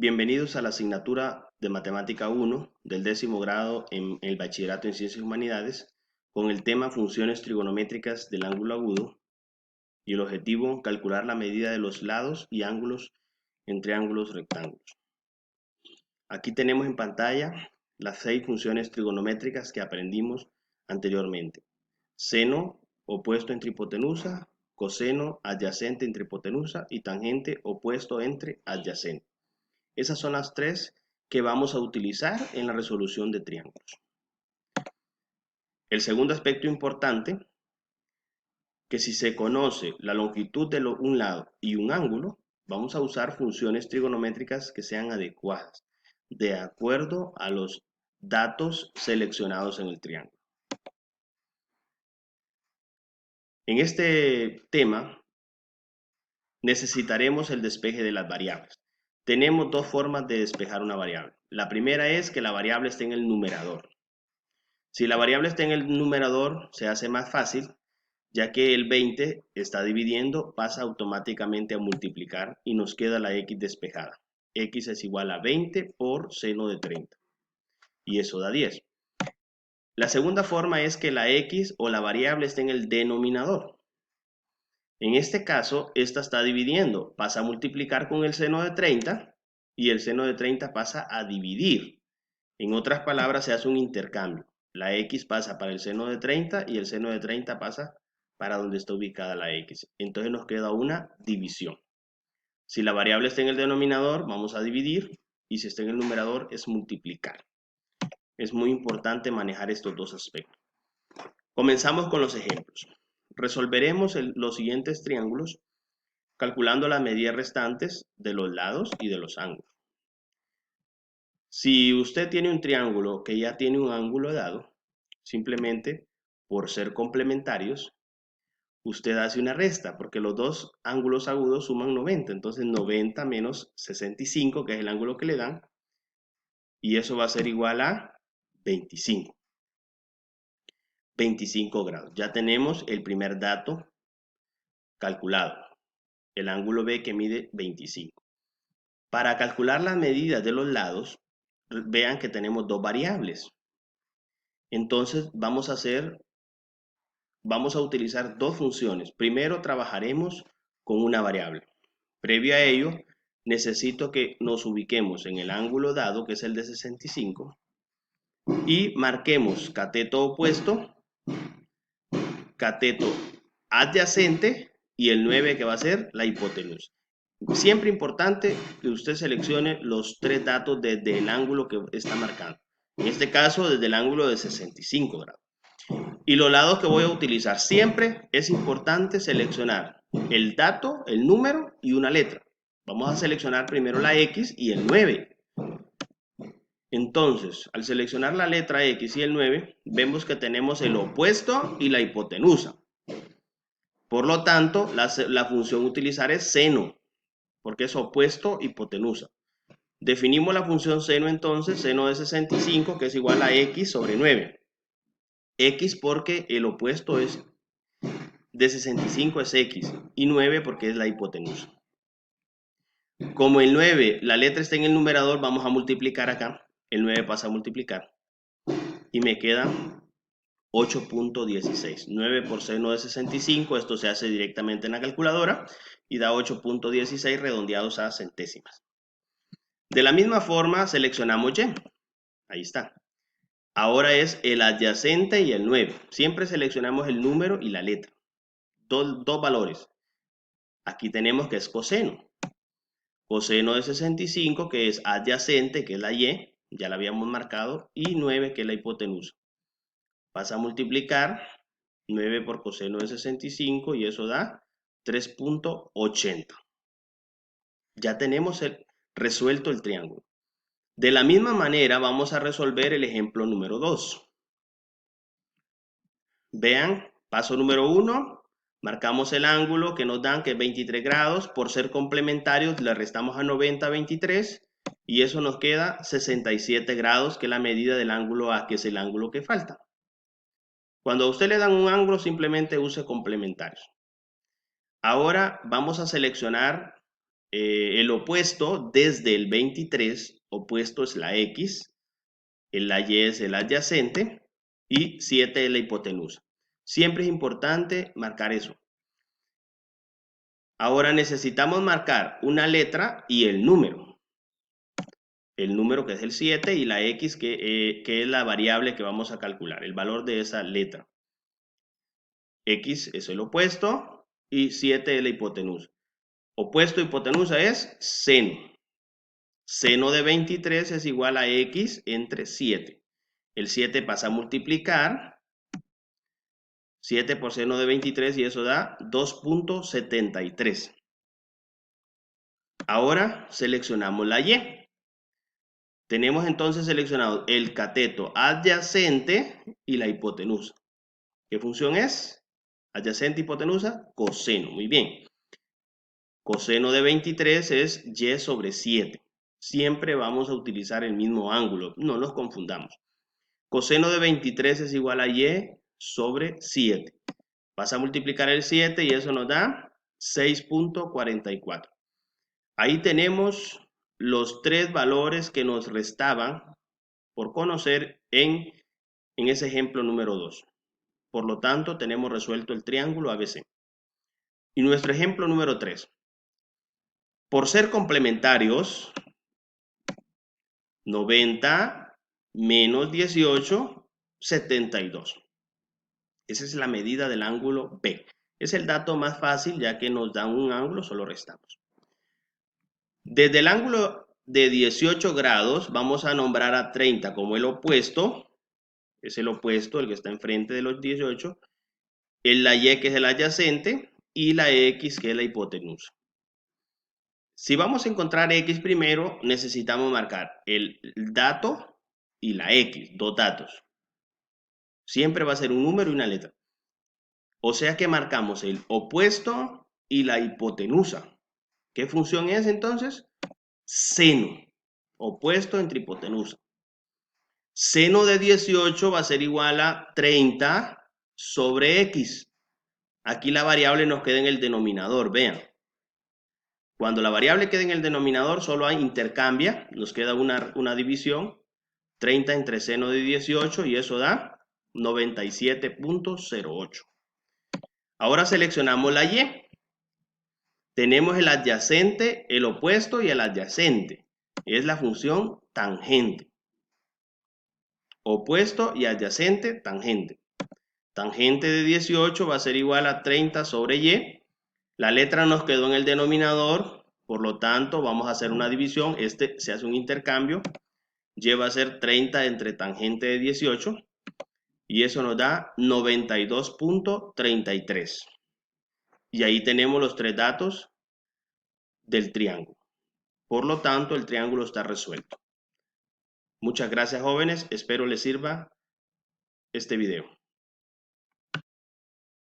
Bienvenidos a la asignatura de Matemática 1 del 10º grado en el Bachillerato en Ciencias Humanidades con el tema Funciones trigonométricas del ángulo agudo y el objetivo calcular la medida de los lados y ángulos en triángulos rectángulos. Aquí tenemos en pantalla las 6 funciones trigonométricas que aprendimos anteriormente. Seno opuesto entre hipotenusa, coseno adyacente entre hipotenusa y tangente opuesto entre adyacente. Esas son las 3 que vamos a utilizar en la resolución de triángulos. El segundo aspecto importante, que si se conoce la longitud de un lado y un ángulo, vamos a usar funciones trigonométricas que sean adecuadas, de acuerdo a los datos seleccionados en el triángulo. En este tema, necesitaremos el despeje de las variables. Tenemos dos formas de despejar una variable. La primera es que la variable esté en el numerador. Si la variable está en el numerador, se hace más fácil, ya que el 20 está dividiendo, pasa automáticamente a multiplicar y nos queda la x despejada. X es igual a 20 por seno de 30. Y eso da 10. La segunda forma es que la x o la variable esté en el denominador. En este caso, esta está dividiendo, pasa a multiplicar con el seno de 30 y el seno de 30 pasa a dividir. En otras palabras, se hace un intercambio. La x pasa para el seno de 30 y el seno de 30 pasa para donde está ubicada la x. Entonces nos queda una división. Si la variable está en el denominador, vamos a dividir, y si está en el numerador, es multiplicar. Es muy importante manejar estos dos aspectos. Comenzamos con los ejemplos. Resolveremos los siguientes triángulos calculando las medidas restantes de los lados y de los ángulos. Si usted tiene un triángulo que ya tiene un ángulo dado, simplemente por ser complementarios, usted hace una resta, porque los dos ángulos agudos suman 90, entonces 90 menos 65, que es el ángulo que le dan, y eso va a ser igual a 25. 25 grados. Ya tenemos el primer dato calculado, el ángulo B que mide 25. Para calcular las medidas de los lados, vean que tenemos dos variables. Entonces vamos a utilizar dos funciones. Primero trabajaremos con una variable. Previo a ello, necesito que nos ubiquemos en el ángulo dado, que es el de 65, y marquemos cateto opuesto, cateto adyacente y el 9 que va a ser la hipotenusa. Siempre importante que usted seleccione los tres datos desde el ángulo que está marcando. En este caso, desde el ángulo de 65 grados. Y los lados que voy a utilizar. Siempre es importante seleccionar el dato, el número y una letra. Vamos a seleccionar primero la X y el 9. Entonces, al seleccionar la letra X y el 9, vemos que tenemos el opuesto y la hipotenusa. Por lo tanto, la función a utilizar es seno, porque es opuesto hipotenusa. Definimos la función seno entonces, seno de 65, que es igual a X sobre 9. X porque el opuesto es de 65 es X y 9 porque es la hipotenusa. Como el 9, la letra está en el numerador, vamos a multiplicar acá. El 9 pasa a multiplicar y me queda 8.16. 9 por seno de 65, esto se hace directamente en la calculadora y da 8.16 redondeados a centésimas. De la misma forma seleccionamos Y. Ahí está. Ahora es el adyacente y el 9. Siempre seleccionamos el número y la letra. Dos valores. Aquí tenemos que es coseno. Coseno de 65, que es adyacente, que es la Y, ya la habíamos marcado, y 9, que es la hipotenusa. Pasa a multiplicar 9 por coseno de 65 y eso da 3.80. Ya tenemos resuelto el triángulo. De la misma manera vamos a resolver el ejemplo número 2. Vean, paso número 1, marcamos el ángulo que nos dan que es 23 grados, por ser complementarios le restamos a 90 23 y eso nos queda 67 grados, que es la medida del ángulo A, que es el ángulo que falta. Cuando a usted le dan un ángulo, simplemente use complementarios. Ahora vamos a seleccionar el opuesto desde el 23, opuesto es la X, la Y es el adyacente y 7 es la hipotenusa. Siempre es importante marcar eso. Ahora necesitamos marcar una letra y el número. El número que es el 7 y la X que es la variable que vamos a calcular, el valor de esa letra. X es el opuesto y 7 es la hipotenusa. Opuesto hipotenusa es seno. Seno de 23 es igual a X entre 7. El 7 pasa a multiplicar. 7 por seno de 23 y eso da 2.73. Ahora seleccionamos la Y. Tenemos entonces seleccionado el cateto adyacente y la hipotenusa. ¿Qué función es? Adyacente, hipotenusa, coseno. Muy bien. Coseno de 23 es Y sobre 7. Siempre vamos a utilizar el mismo ángulo, no nos confundamos. Coseno de 23 es igual a Y sobre 7. Vas a multiplicar el 7 y eso nos da 6.44. Ahí tenemos los tres valores que nos restaban por conocer en ese ejemplo número 2. Por lo tanto, tenemos resuelto el triángulo ABC. Y nuestro ejemplo número 3. Por ser complementarios, 90 menos 18, 72. Esa es la medida del ángulo B. Es el dato más fácil, ya que nos dan un ángulo, solo restamos. Desde el ángulo de 18 grados, vamos a nombrar a 30 como el opuesto. Es el opuesto, el que está enfrente de los 18. La Y, que es el adyacente, y la X, que es la hipotenusa. Si vamos a encontrar X primero, necesitamos marcar el dato y la X, dos datos. Siempre va a ser un número y una letra. O sea que marcamos el opuesto y la hipotenusa. ¿Qué función es entonces? Seno. Opuesto entre hipotenusa. Seno de 18 va a ser igual a 30 sobre X. Aquí la variable nos queda en el denominador, vean. Cuando la variable queda en el denominador, solo hay intercambia, nos queda una división, 30 entre seno de 18 y eso da 97.08. Ahora seleccionamos la Y. Tenemos el adyacente, el opuesto y el adyacente. Es la función tangente. Opuesto y adyacente, tangente. Tangente de 18 va a ser igual a 30 sobre Y. La letra nos quedó en el denominador, por lo tanto vamos a hacer una división. Se hace un intercambio. Y va a ser 30 entre tangente de 18 y eso nos da 92.33. Y ahí tenemos los tres datos del triángulo. Por lo tanto, el triángulo está resuelto. Muchas gracias, jóvenes. Espero les sirva este video.